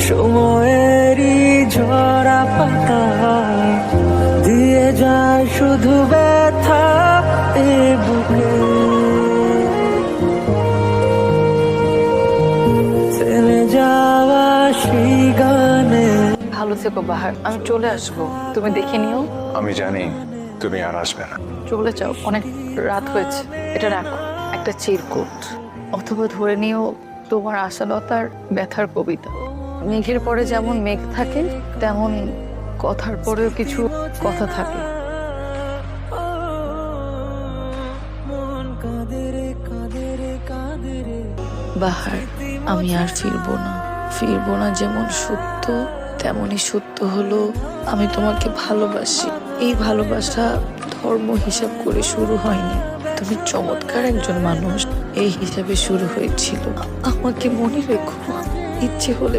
সময়েরই ঝরা পাতা দিয়ে যায় শুধু ব্যথা এ বুকে, থেমে যাওয়া সেই গানে। ভালো থেকো বাহার, আমি চলে আসবো, তুমি দেখে নিও। আমি জানি তুমি আর আসবে না। চলে যাও, অনেক রাত হয়েছে। এটা রাখো, একটা চিরকুট, অথবা ধরে নিও তোমার আশালতার ব্যথার কবিতা। মেঘের পরে যেমন মেঘ থাকে, তেমন কথার পরেও কিছু কথা থাকে। বাহার, আমি আর ফিরবো না যেমন সত্য, তেমনই সত্য হলো আমি তোমাকে ভালোবাসি। এই ভালোবাসা ধর্ম হিসাব করে শুরু হয়নি, তুমি চমৎকার একজন মানুষ এই হিসাবে শুরু হয়েছিল। আমাকে মনে রেখো, ইচ্ছে হলে